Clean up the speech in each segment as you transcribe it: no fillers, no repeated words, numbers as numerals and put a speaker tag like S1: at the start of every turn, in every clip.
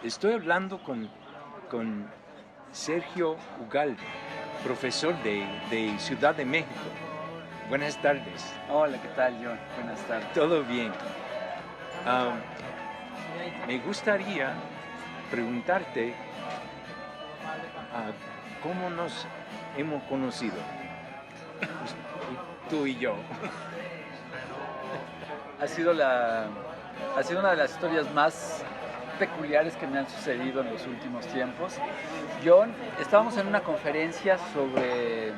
S1: Estoy hablando con Sergio Ugalde, profesor de Ciudad de México. Buenas tardes.
S2: Hola, ¿qué tal, John? Buenas tardes.
S1: Todo bien. Ah, me gustaría preguntarte cómo nos hemos conocido, tú y yo.
S2: Ha sido una de las historias más peculiares que me han sucedido en los últimos tiempos. John, estábamos en una conferencia sobre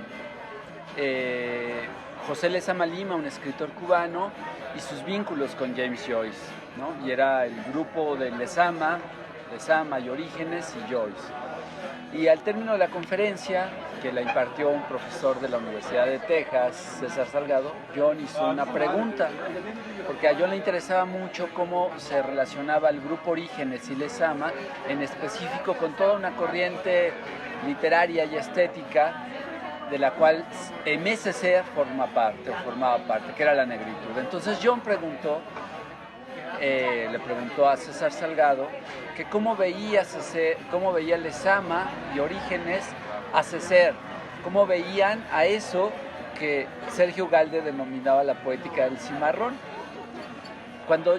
S2: José Lezama Lima, un escritor cubano, y sus vínculos con James Joyce, ¿no? Y era el grupo de Lezama y Orígenes y Joyce. Y al término de la conferencia, que la impartió un profesor de la Universidad de Texas, César Salgado, John hizo una pregunta, porque a John le interesaba mucho cómo se relacionaba el grupo Orígenes y Lezama, en específico con toda una corriente literaria y estética de la cual MSC formaba parte, que era la negritud. Entonces John le preguntó a César Salgado que cómo veía Lezama y Orígenes a César, cómo veían a eso que Sergio Ugalde denominaba la poética del cimarrón. Cuando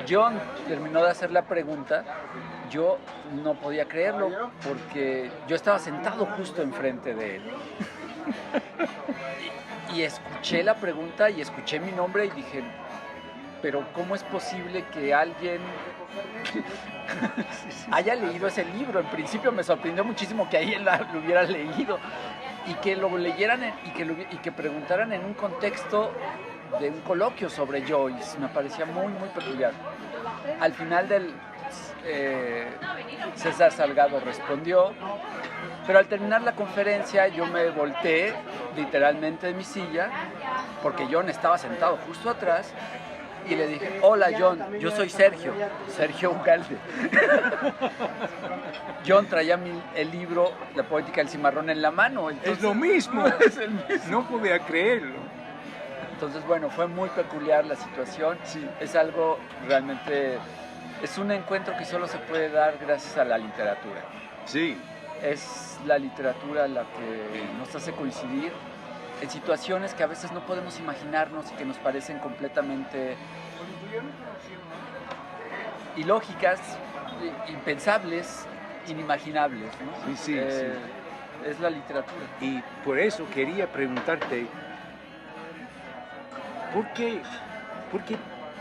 S2: John terminó de hacer la pregunta, yo no podía creerlo porque yo estaba sentado justo enfrente de él. Y escuché la pregunta y escuché mi nombre y dije, pero ¿cómo es posible que alguien haya leído ese libro? En principio me sorprendió muchísimo que alguien lo hubiera leído y que lo leyeran y que preguntaran en un contexto de un coloquio sobre Joyce. Me parecía muy, muy peculiar. Al final César Salgado respondió, pero al terminar la conferencia yo me volteé literalmente de mi silla, porque John estaba sentado justo atrás, y le dije, hola John, yo soy Sergio Ugalde. John traía el libro La poética del cimarrón en la mano.
S1: Entonces, es lo mismo.
S2: Es el mismo.
S1: No podía creerlo.
S2: Entonces, bueno, fue muy peculiar la situación.
S1: Sí.
S2: Es algo realmente, es un encuentro que solo se puede dar gracias a la literatura.
S1: Sí.
S2: Es la literatura la que nos hace coincidir en situaciones que a veces no podemos imaginarnos y que nos parecen completamente ilógicas, impensables, inimaginables, ¿no?
S1: Sí.
S2: Es la literatura.
S1: Y por eso quería preguntarte, ¿por qué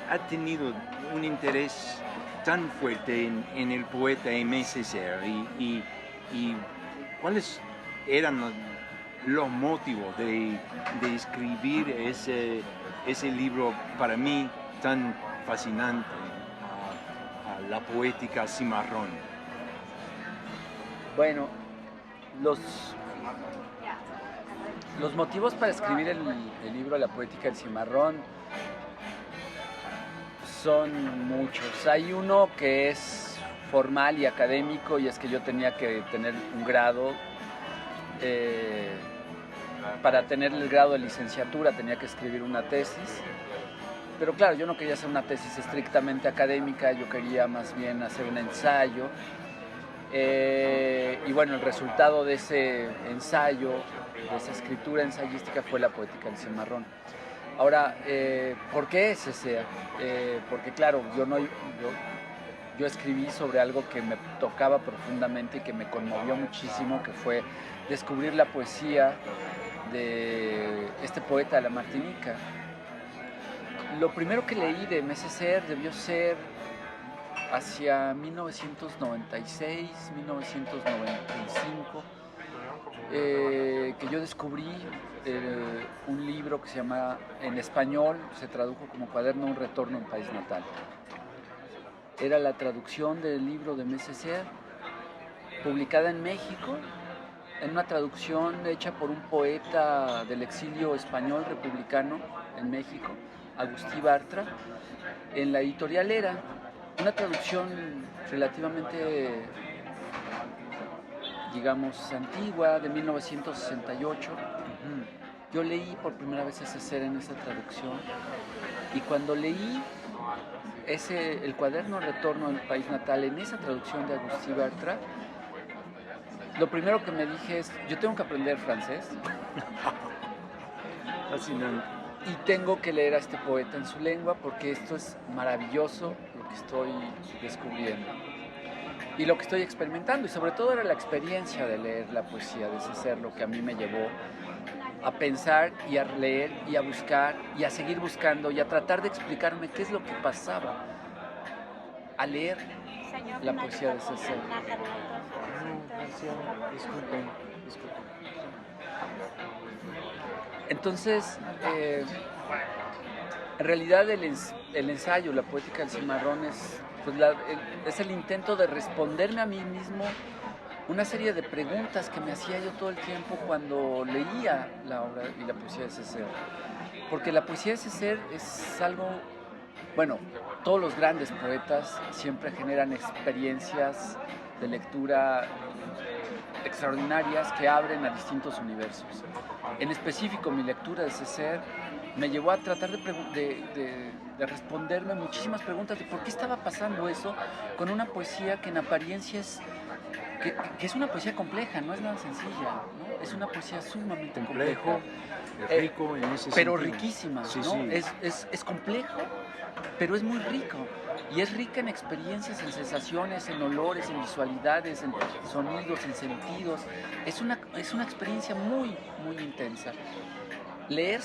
S1: ha tenido un interés tan fuerte en el poeta Aimé Césaire y cuáles eran los motivos de escribir ese libro para mí tan fascinante, a la poética cimarrón?
S2: Bueno, los motivos para escribir el libro La poética del cimarrón son muchos. Hay uno que es formal y académico, y es que yo tenía que tener un grado. Para tener el grado de licenciatura tenía que escribir una tesis, pero claro, yo no quería hacer una tesis estrictamente académica, yo quería más bien hacer un ensayo, y bueno, el resultado de ese ensayo, de esa escritura ensayística, fue La poética del cimarrón. Ahora, ¿por qué ese? Porque claro, yo escribí sobre algo que me tocaba profundamente y que me conmovió muchísimo, que fue descubrir la poesía de este poeta de la Martinica. Lo primero que leí de Aimé Césaire debió ser hacia 1996, 1995, que yo descubrí un libro que se llama, en español se tradujo como Cuaderno un retorno en país natal. Era la traducción del libro de Aimé Césaire, publicada en México, en una traducción hecha por un poeta del exilio español republicano en México, Agustí Bartra, en la editorial Era, una traducción relativamente, digamos, antigua, de 1968. Yo leí por primera vez a Césaire en esa traducción, y cuando leí el cuaderno Retorno al País Natal, en esa traducción de Agustí Bartra, lo primero que me dije es, yo tengo que aprender francés.
S1: Fascinante.
S2: Y tengo que leer a este poeta en su lengua porque esto es maravilloso lo que estoy descubriendo y lo que estoy experimentando, y sobre todo era la experiencia de leer la poesía de Césaire lo que a mí me llevó a pensar y a leer y a buscar y a seguir buscando y a tratar de explicarme qué es lo que pasaba al leer la poesía de Césaire.
S1: Disculpen.
S2: Entonces, en realidad el ensayo, la poética del cimarrón es el intento de responderme a mí mismo una serie de preguntas que me hacía yo todo el tiempo cuando leía la obra y la poesía de Césaire. Porque la poesía de Césaire es algo, bueno, todos los grandes poetas siempre generan experiencias de lectura extraordinarias que abren a distintos universos. En específico, mi lectura de Césaire me llevó a tratar de responderme muchísimas preguntas de por qué estaba pasando eso con una poesía que en apariencia que es una poesía compleja, no es nada sencilla, ¿no? Es una poesía sumamente compleja,
S1: rico en ese
S2: pero
S1: sentido.
S2: riquísima,
S1: Sí,
S2: ¿no?
S1: sí.
S2: Es complejo, pero es muy rico. Y es rica en experiencias, en sensaciones, en olores, en visualidades, en sonidos, en sentidos. Es una experiencia muy, muy intensa. Leer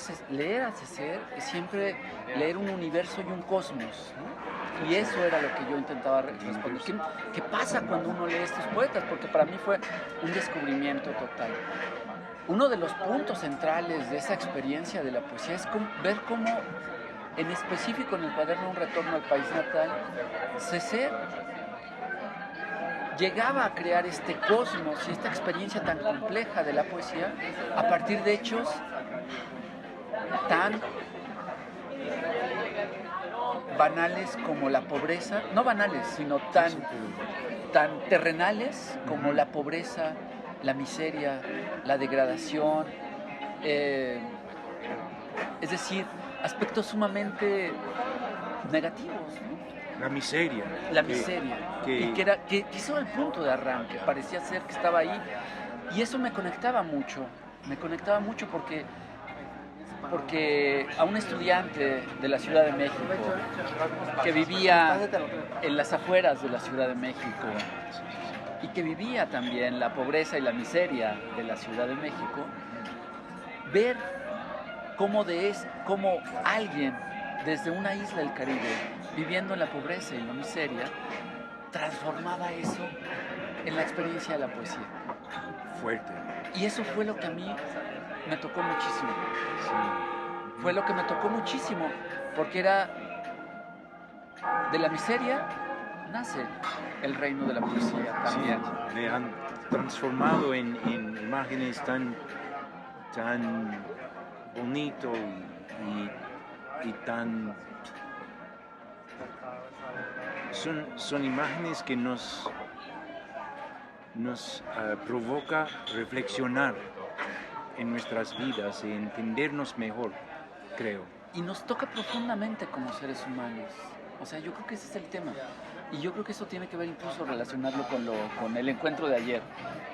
S2: a Césaire es siempre leer un universo y un cosmos, ¿no? Y eso era lo que yo intentaba responder. ¿Qué pasa cuando uno lee estos poetas? Porque para mí fue un descubrimiento total. Uno de los puntos centrales de esa experiencia de la poesía es ver cómo, en específico en el cuaderno Un Retorno al País Natal, Césaire llegaba a crear este cosmos y esta experiencia tan compleja de la poesía a partir de hechos tan banales como la pobreza, no banales, sino tan terrenales como la pobreza, la miseria, la degradación, es decir, aspectos sumamente negativos, ¿no?
S1: La miseria.
S2: La miseria. Y que hizo el punto de arranque, parecía ser que estaba ahí. Y eso me conectaba mucho porque a un estudiante de la Ciudad de México que vivía en las afueras de la Ciudad de México y que vivía también la pobreza y la miseria de la Ciudad de México, ver cómo alguien desde una isla del Caribe, viviendo en la pobreza y la miseria, transformaba eso en la experiencia de la poesía.
S1: Fuerte.
S2: Y eso fue lo que a mí me tocó muchísimo.
S1: Sí.
S2: Fue lo que me tocó muchísimo, porque era de la miseria nace el reino de la poesía también.
S1: Sí, me han transformado en imágenes tan bonito y tan... Son imágenes que nos provoca reflexionar en nuestras vidas y entendernos mejor, creo.
S2: Y nos toca profundamente como seres humanos. O sea, yo creo que ese es el tema. Y yo creo que eso tiene que ver incluso relacionarlo con el encuentro de ayer.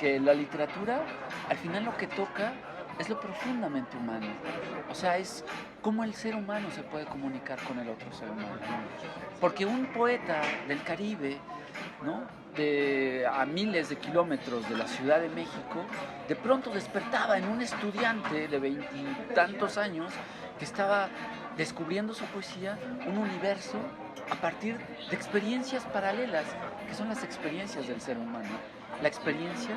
S2: Que la literatura, al final lo que toca es lo profundamente humano. O sea, es cómo el ser humano se puede comunicar con el otro ser humano. Porque un poeta del Caribe, ¿no?, a miles de kilómetros de la Ciudad de México, de pronto despertaba en un estudiante de 20 y tantos años que estaba descubriendo su poesía, un universo a partir de experiencias paralelas, que son las experiencias del ser humano. La experiencia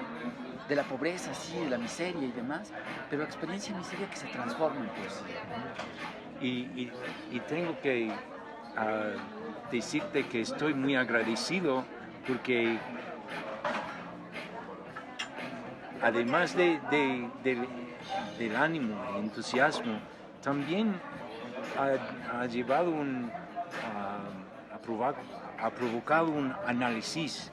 S2: de la pobreza, sí, de la miseria y demás, pero experiencia y miseria que se transforma en poesía.
S1: Y tengo que decirte que estoy muy agradecido porque además del ánimo, el entusiasmo, también ha llevado ha provocado un análisis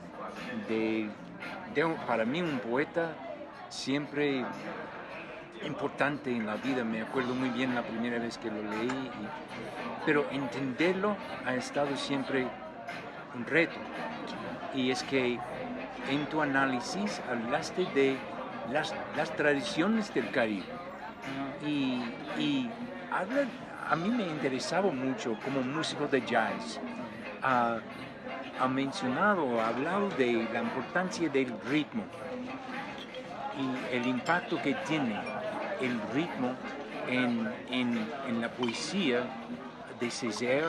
S1: para mí un poeta siempre importante en la vida. Me acuerdo muy bien la primera vez que lo leí, pero entenderlo ha estado siempre un reto. Y es que en tu análisis hablaste de las tradiciones del Caribe. Y a mí me interesaba mucho como músico de jazz. Ha mencionado, ha hablado de la importancia del ritmo y el impacto que tiene el ritmo en la poesía de Césaire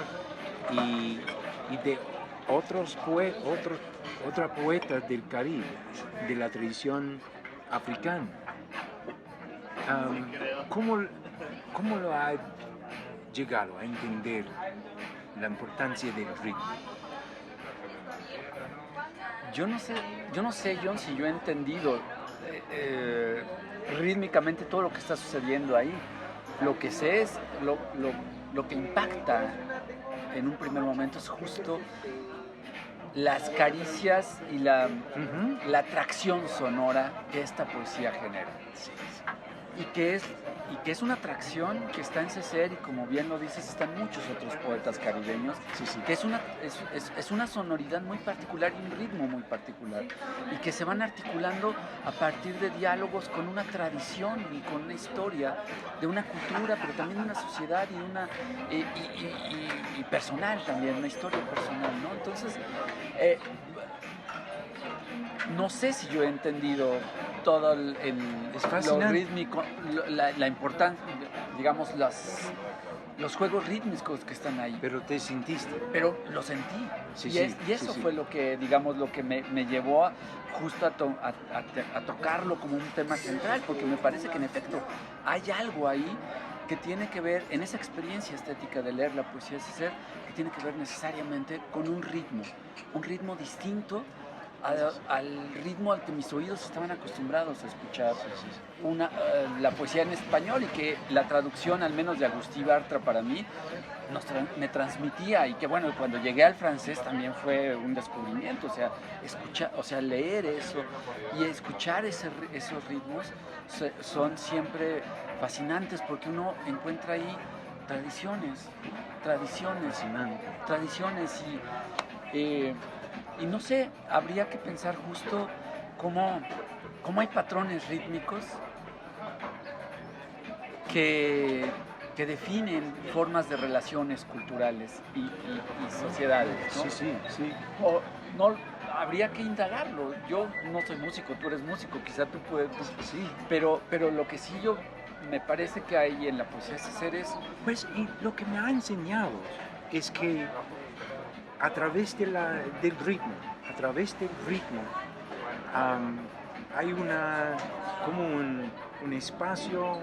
S1: y de otros poetas del Caribe, de la tradición africana. ¿Cómo lo ha llegado a entender la importancia del ritmo?
S2: Yo no sé, John, si yo he entendido rítmicamente todo lo que está sucediendo ahí. Lo que sé es lo que impacta en un primer momento es justo las caricias y la atracción sonora que esta poesía genera. Y que es una atracción que está en Césaire y, como bien lo dices, están muchos otros poetas caribeños, que es una sonoridad muy particular y un ritmo muy particular, y que se van articulando a partir de diálogos con una tradición y con una historia de una cultura, pero también de una sociedad y personal también, una historia personal, ¿no? Entonces, no sé si yo he entendido todo lo rítmico, la importancia, digamos, los juegos rítmicos que están ahí.
S1: Pero te sentiste.
S2: Pero lo sentí. Y eso fue lo que, digamos, lo que me llevó justo a tocarlo como un tema central, porque me parece que en efecto hay algo ahí que tiene que ver, en esa experiencia estética de leer la poesía de Césaire, que tiene que ver necesariamente con un ritmo distinto al ritmo al que mis oídos estaban acostumbrados a escuchar la poesía en español, y que la traducción, al menos de Agustí Bartra, para mí me transmitía, y que bueno, cuando llegué al francés también fue un descubrimiento, o sea, leer eso y escuchar esos ritmos son siempre fascinantes, porque uno encuentra ahí tradiciones y no sé, habría que pensar justo cómo hay patrones rítmicos que definen formas de relaciones culturales y sociedades, ¿no?
S1: Sí.
S2: O no, habría que indagarlo. Yo no soy músico, tú eres músico, quizá tú puedes,
S1: Sí.
S2: Pero lo que sí me parece que hay en la poesía de Césaire es...
S1: Pues, y lo que me ha enseñado es que a través del ritmo, hay como un espacio,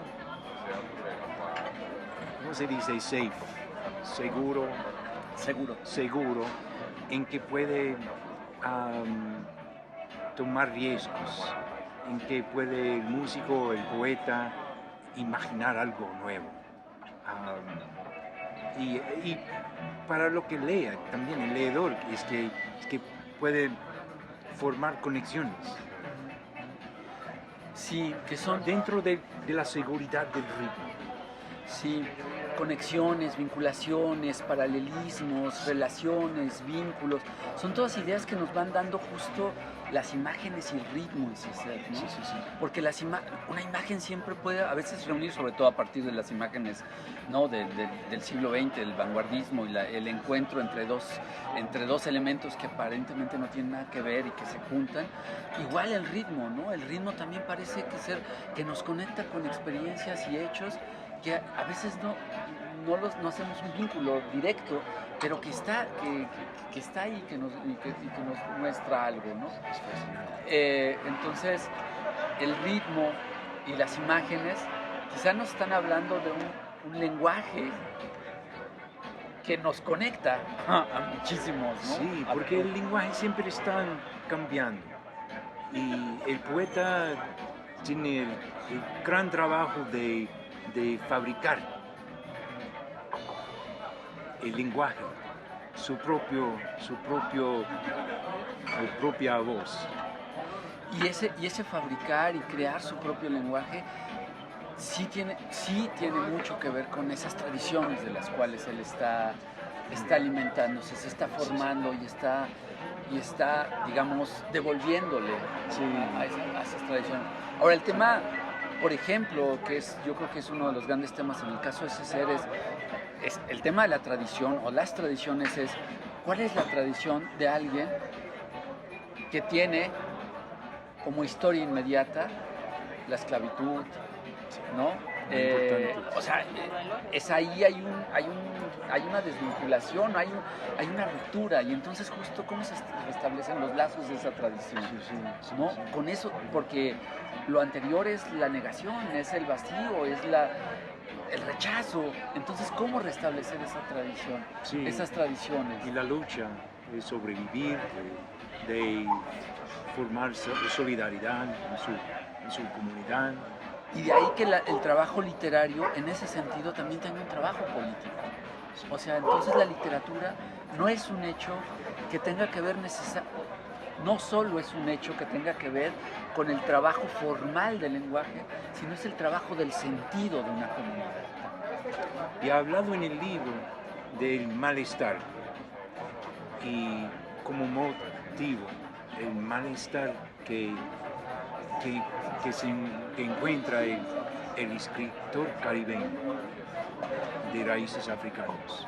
S1: ¿cómo se dice? Seguro, en que puede tomar riesgos, en que puede el músico, el poeta, imaginar algo nuevo. Y para lo que lea, también el leedor, es que puede formar conexiones.
S2: Sí, que son
S1: dentro de la seguridad del ritmo.
S2: Sí, conexiones, vinculaciones, paralelismos, relaciones, vínculos. Son todas ideas que nos van dando justo las imágenes y el ritmo en Césaire, ¿no?
S1: Sí.
S2: Porque una imagen siempre puede a veces reunir, sobre todo a partir de las imágenes, ¿no? del siglo XX, el vanguardismo y el encuentro entre dos elementos que aparentemente no tienen nada que ver y que se juntan. Igual el ritmo, ¿no? El ritmo también parece que nos conecta con experiencias y hechos que a veces no hacemos un vínculo directo, pero que está ahí, que nos muestra algo, ¿no? Entonces, el ritmo y las imágenes quizás nos están hablando de un lenguaje que nos conecta a muchísimos, ¿no?
S1: Sí, porque el lenguaje siempre está cambiando, y el poeta tiene el gran trabajo de fabricar el lenguaje, su propia voz.
S2: Y ese fabricar y crear su propio lenguaje sí tiene mucho que ver con esas tradiciones de las cuales él está alimentándose, se está formando y está, digamos, devolviéndole a esas tradiciones. Ahora, el tema, por ejemplo, yo creo que es uno de los grandes temas en el caso de César, es el tema de la tradición o las tradiciones, es cuál es la tradición de alguien que tiene como historia inmediata la esclavitud, ¿no? O sea, ahí hay una desvinculación, hay una ruptura, y entonces justo cómo se restablecen los lazos de esa tradición, ¿no? Con eso, porque lo anterior es la negación, es el vacío, es el rechazo. Entonces, ¿cómo restablecer esa tradición, esas tradiciones?
S1: Y la lucha de sobrevivir, de formar solidaridad en su comunidad.
S2: Y de ahí que el trabajo literario, en ese sentido, también tenga un trabajo político. O sea, entonces la literatura no es un hecho que tenga que ver no solo es un hecho que tenga que ver con el trabajo formal del lenguaje, sino es el trabajo del sentido de una comunidad.
S1: Y ha hablado en el libro del malestar y como motivo, el malestar que encuentra el escritor caribeño de raíces africanas.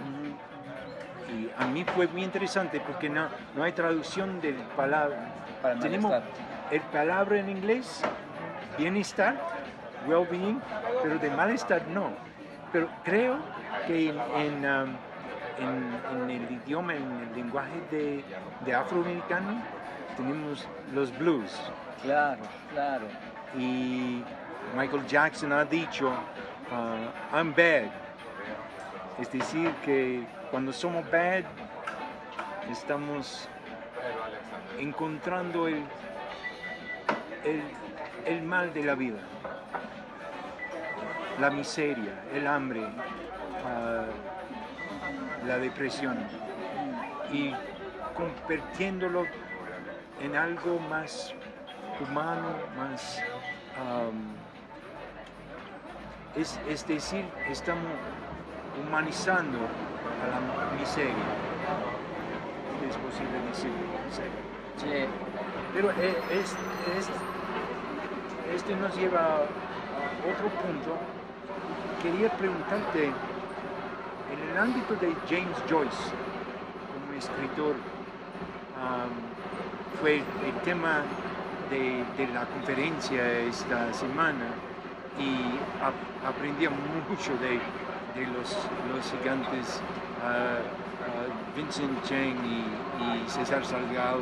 S1: Y a mí fue muy interesante porque no hay traducción del palabra. Tenemos el palabra en inglés, bienestar, well-being, pero de malestar no. Pero creo que en el idioma, en el lenguaje de afroamericano, tenemos los blues.
S2: Claro.
S1: Y Michael Jackson ha dicho, I'm bad. Es decir, que cuando somos bad, estamos encontrando el mal de la vida. La miseria, el hambre, la depresión. Y convirtiéndolo en algo más humano, más es decir, estamos humanizando a la miseria. Es posible decirlo.
S2: Sí.
S1: Pero este nos lleva a otro punto. Quería preguntarte, en el ámbito de James Joyce como escritor, fue el tema de la conferencia esta semana, y aprendí mucho de los gigantes Vincent Cheng y César Salgado.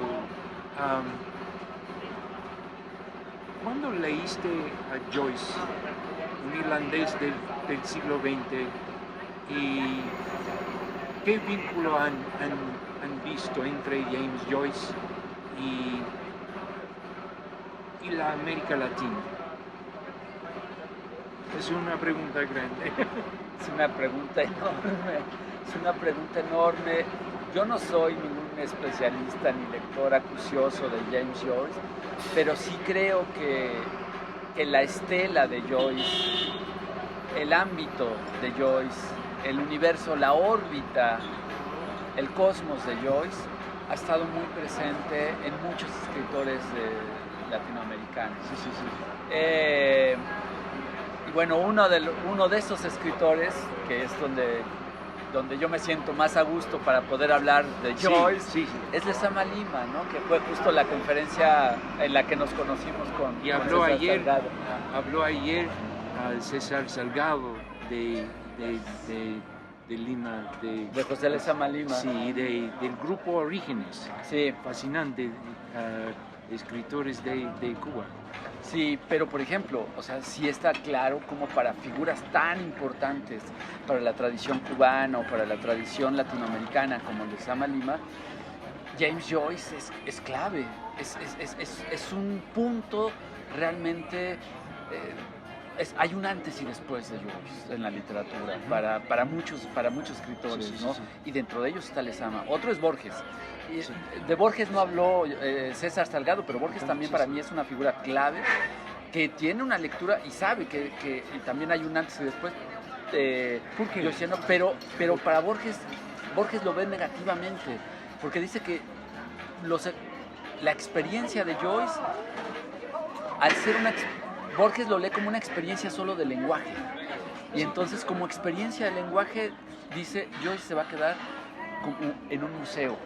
S1: ¿Cuándo leíste a Joyce, un irlandés del siglo XX, y qué vínculo han visto entre James Joyce y la América Latina? Es una pregunta grande.
S2: Es una pregunta enorme. Yo no soy ningún especialista ni lector acucioso de James Joyce, pero sí creo que la estela de Joyce, el ámbito de Joyce, el universo, la órbita, el cosmos de Joyce ha estado muy presente en muchos escritores latinoamericanos.
S1: Sí.
S2: Y bueno, uno de esos escritores, que es donde yo me siento más a gusto para poder hablar de Joyce, es Lezama Lima, ¿no? Que fue justo la conferencia en la que nos conocimos con
S1: habló
S2: César
S1: ayer,
S2: Salgado.
S1: Habló ayer al César Salgado de Lima,
S2: de José Lezama Lima.
S1: Sí, del grupo Orígenes.
S2: Sí.
S1: Fascinante, escritores de Cuba.
S2: Sí, pero por ejemplo, o sea, sí está claro como para figuras tan importantes para la tradición cubana o para la tradición latinoamericana como Lezama Lima, James Joyce es clave, es un punto realmente, hay un antes y después de Joyce en la literatura, para muchos escritores, ¿no? Y dentro de ellos está Lezama. Otro es Borges. De Borges no habló César Salgado, pero Borges también para mí es una figura clave que tiene una lectura y sabe que y también hay un antes y después
S1: ¿Por qué?
S2: joyciano, pero para Borges lo ve negativamente, porque dice que la experiencia de Joyce, al ser Borges lo lee como una experiencia solo del lenguaje, y entonces como experiencia del lenguaje, dice, Joyce se va a quedar como en un museo.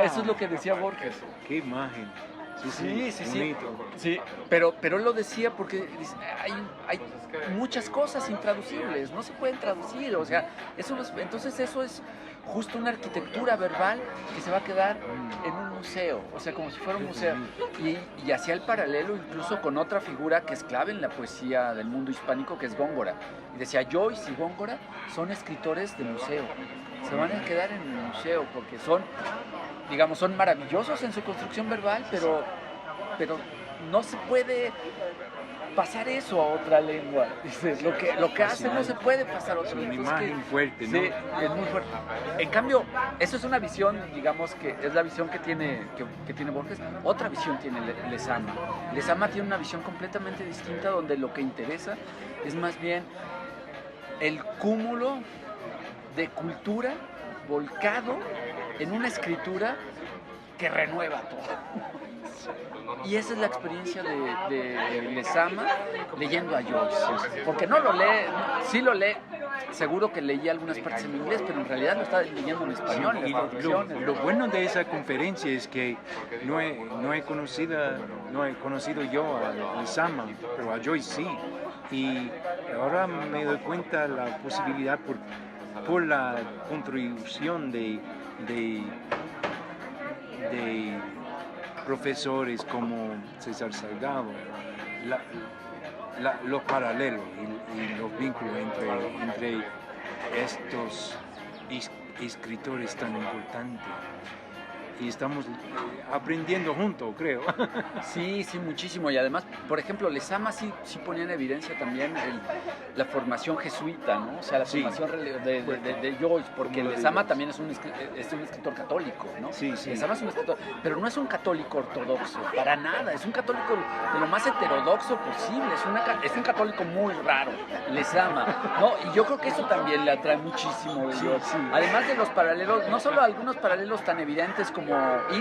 S2: Eso es lo que decía Borges.
S1: ¡Qué imagen!
S2: Sí.
S1: Bonito.
S2: Sí, pero él lo decía porque dice, hay muchas cosas intraducibles, no se pueden traducir, o sea, entonces eso es justo una arquitectura verbal que se va a quedar en un museo, o sea, como si fuera un museo. Y hacía el paralelo incluso con otra figura que es clave en la poesía del mundo hispánico, que es Góngora. Y decía, Joyce y Góngora son escritores de museo, se van a quedar en el museo porque son maravillosos en su construcción verbal, pero no se puede pasar eso a otra lengua. Dices, lo que hacen no se puede pasar a otra lengua.
S1: Es una imagen fuerte, ¿no?
S2: Sí, es muy fuerte. En cambio, eso es una visión, digamos, que es la visión que tiene Borges. Otra visión tiene Lezama. Lezama tiene una visión completamente distinta, donde lo que interesa es más bien el cúmulo de cultura volcado en una escritura que renueva todo. Y esa es la experiencia de Lezama leyendo a Joyce, porque no lo lee, sí lo lee, seguro que leía algunas partes en inglés, pero en realidad lo está leyendo en español.
S1: Sí, y lo bueno de esa conferencia es que no he conocido yo a Lezama, pero a Joyce sí, y ahora me doy cuenta la posibilidad por la contribución de profesores como César Salgado, los paralelos y los vínculos entre estos escritores tan importantes. Y estamos aprendiendo juntos, creo.
S2: Sí, muchísimo. Y además, por ejemplo, Lezama sí ponía en evidencia también la formación jesuita, ¿no? O sea, la formación de Joyce, porque Lezama también es un escritor católico, ¿no?
S1: Sí.
S2: Lezama es un escritor, pero no es un católico ortodoxo, para nada. Es un católico de lo más heterodoxo posible. Es un católico muy raro, Lezama, ¿no? Y yo creo que eso también le atrae muchísimo de Joyce. Sí. Además de los paralelos, no solo algunos paralelos tan evidentes como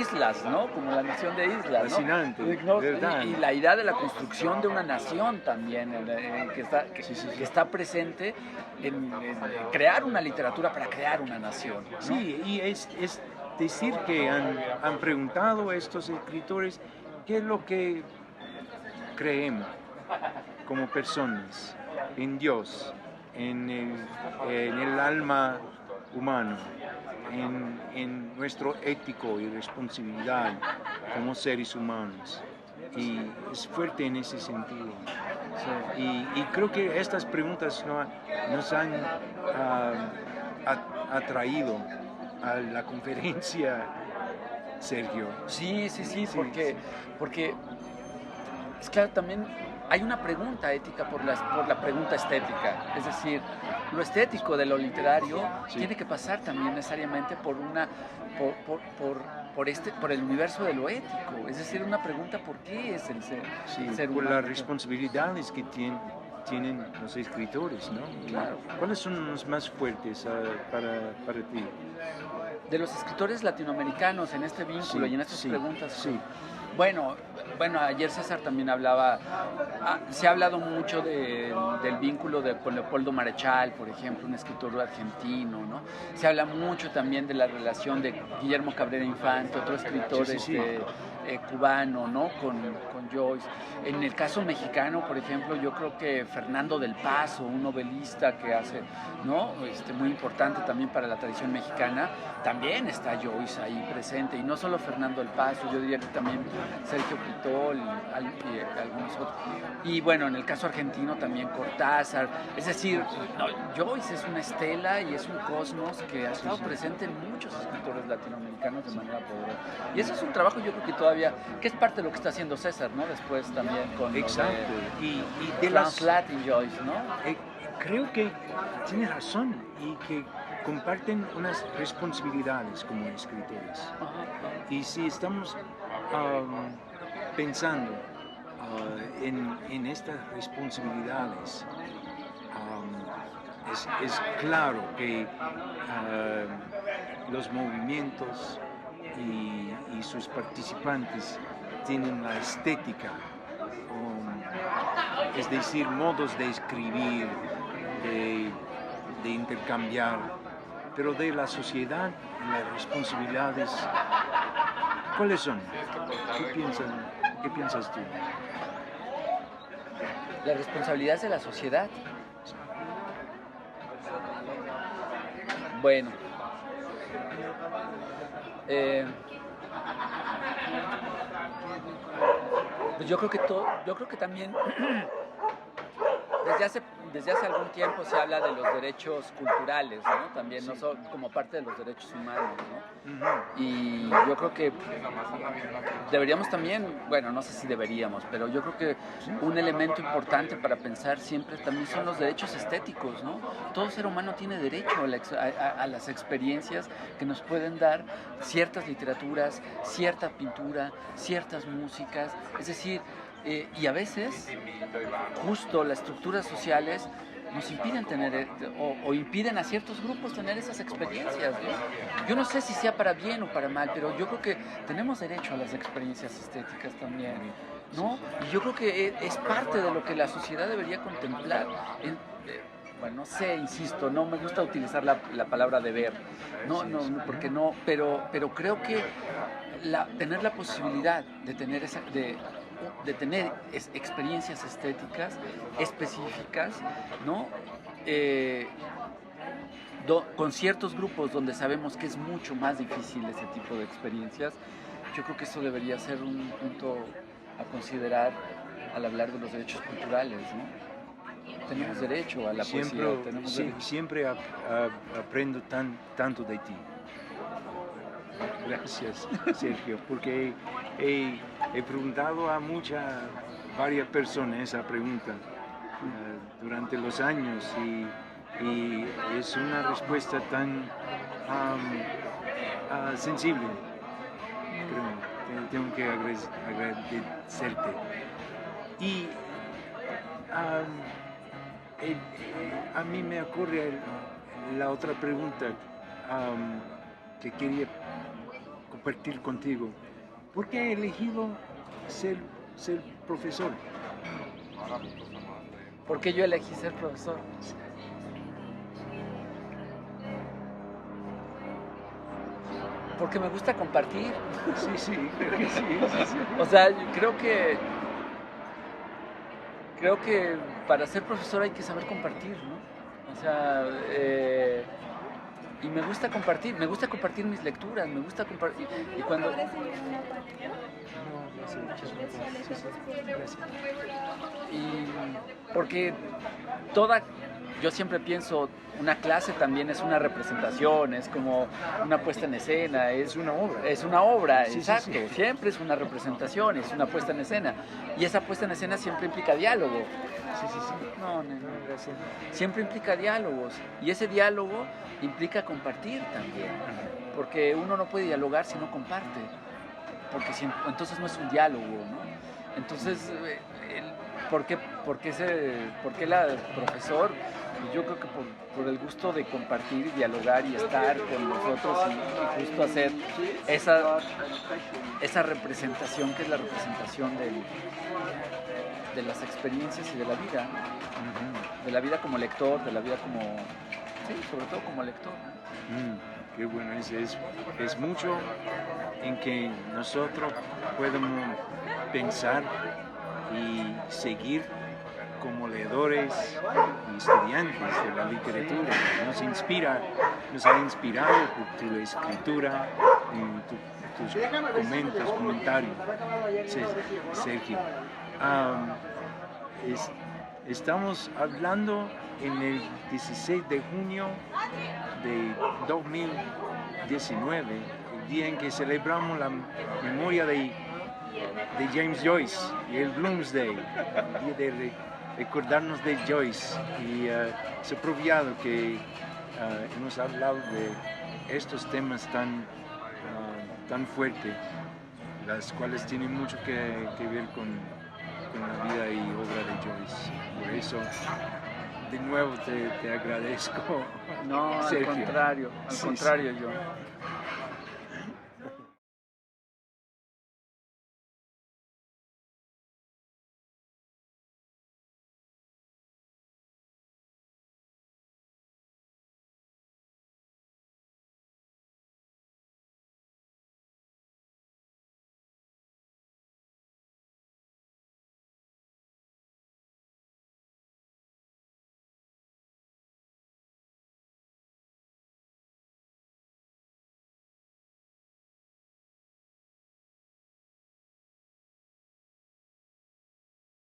S2: Islas, ¿no? Como la nación de Islas, ¿no?
S1: Fascinante, ¿verdad?
S2: Y la idea de la construcción de una nación también, que está presente en crear una literatura para crear una nación, ¿no?
S1: Sí, y es decir que han preguntado a estos escritores qué es lo que creemos como personas en Dios, en el alma humana, en nuestro ético y responsabilidad como seres humanos, y es fuerte en ese sentido. Y creo que estas preguntas nos han atraído a la conferencia, Sergio.
S2: Sí, porque es claro, también hay una pregunta ética por la pregunta estética, es decir, lo estético de lo literario tiene que pasar también necesariamente por el universo de lo ético, es decir, una pregunta por qué es el ser
S1: por
S2: humano.
S1: las responsabilidades que tienen los escritores, ¿no?
S2: Claro.
S1: ¿Cuáles son los más fuertes para ti?
S2: De los escritores latinoamericanos en este vínculo y en estas preguntas.
S1: Sí.
S2: Bueno, ayer César también hablaba, se ha hablado mucho del vínculo con Leopoldo Marechal, por ejemplo, un escritor argentino, ¿no? Se habla mucho también de la relación de Guillermo Cabrera Infante, otro escritor cubano, ¿no? Con Joyce. En el caso mexicano, por ejemplo, yo creo que Fernando del Paso, un novelista que hace, ¿no? Muy importante también para la tradición mexicana, también está Joyce ahí presente, y no solo Fernando del Paso, yo diría que también Sergio Pitol y algunos otros. Y bueno, en el caso argentino también Cortázar, es decir, Joyce es una estela y es un cosmos que ha estado presente en muchos escritores latinoamericanos de manera poderosa. Y eso es un trabajo, yo creo que todavía, que es parte de lo que está haciendo César, ¿no? Después también con
S1: Exacto.
S2: Y de las Latin Joyce, ¿no?
S1: Creo que tiene razón y que comparten unas responsabilidades como escritores. Y si estamos pensando en estas responsabilidades. Es claro que los movimientos y sus participantes tienen la estética, es decir, modos de escribir, de intercambiar, pero de la sociedad, las responsabilidades, ¿cuáles son? ¿Qué piensas tú?
S2: Las responsabilidades de la sociedad. Bueno, pues yo creo que también desde hace algún tiempo se habla de los derechos culturales, ¿no? También
S1: Sí.
S2: no solo como parte de los derechos humanos, ¿no?
S1: Uh-huh.
S2: Y yo creo que deberíamos también, bueno, no sé si deberíamos, pero yo creo que un elemento importante para pensar siempre también son los derechos estéticos, ¿no? Todo ser humano tiene derecho a las experiencias que nos pueden dar ciertas literaturas, cierta pintura, ciertas músicas, es decir, y a veces justo las estructuras sociales nos impiden tener o impiden a ciertos grupos tener esas experiencias, ¿no? Yo no sé si sea para bien o para mal, pero yo creo que tenemos derecho a las experiencias estéticas también, ¿no? Y yo creo que es parte de lo que la sociedad debería contemplar. Bueno, no sé, insisto, no me gusta utilizar la palabra deber, no, porque no, pero creo que tener la posibilidad de tener tener experiencias estéticas específicas, ¿no? Con ciertos grupos donde sabemos que es mucho más difícil ese tipo de experiencias, yo creo que eso debería ser un punto a considerar al hablar de los derechos culturales, ¿no? Tenemos derecho a la poesía,
S1: siempre aprendo tanto de ti. Gracias, Sergio, porque he preguntado a varias personas esa pregunta durante los años y es una respuesta tan sensible. Creo, tengo que agradecerte. Y a mí me ocurre la otra pregunta que quería compartir contigo. ¿Por qué he elegido ser profesor?
S2: ¿Por qué yo elegí ser profesor? Porque me gusta compartir.
S1: Sí, creo que sí.
S2: O sea, creo que para ser profesor hay que saber compartir, ¿no? O sea, y me gusta compartir mis lecturas, me gusta compartir. Y cuando... Y porque yo siempre pienso, una clase también es una representación, es como una puesta en escena, es una obra,
S1: Sí,
S2: exacto,
S1: sí.
S2: siempre es una representación, es una puesta en escena, y esa puesta en escena siempre implica diálogo.
S1: Sí.
S2: No, gracias. Siempre implica diálogos, y ese diálogo implica compartir también, porque uno no puede dialogar si no comparte, porque entonces no es un diálogo, ¿no? Entonces, ¿por qué la profesor? Yo creo que por el gusto de compartir, dialogar y estar con nosotros y justo hacer esa representación que es la representación de las experiencias y de la vida, ¿no? De la vida como lector, de la vida como... Sí, sobre todo como lector.
S1: Qué bueno, es mucho en que nosotros podemos pensar y seguir como leedores y estudiantes de la literatura. Nos ha inspirado por tu escritura y tus comentarios, Sergio. Estamos hablando en el 16 de junio de 2019, el día en que celebramos la memoria de James Joyce y el Bloomsday, el día de recordarnos de Joyce. Y es apropiado que hemos hablado de estos temas tan fuertes, las cuales tienen mucho que ver con con la vida y obra de Joyce. Por eso, de nuevo te agradezco.
S2: No, al
S1: Sergio.
S2: contrario,
S1: Sí,
S2: John.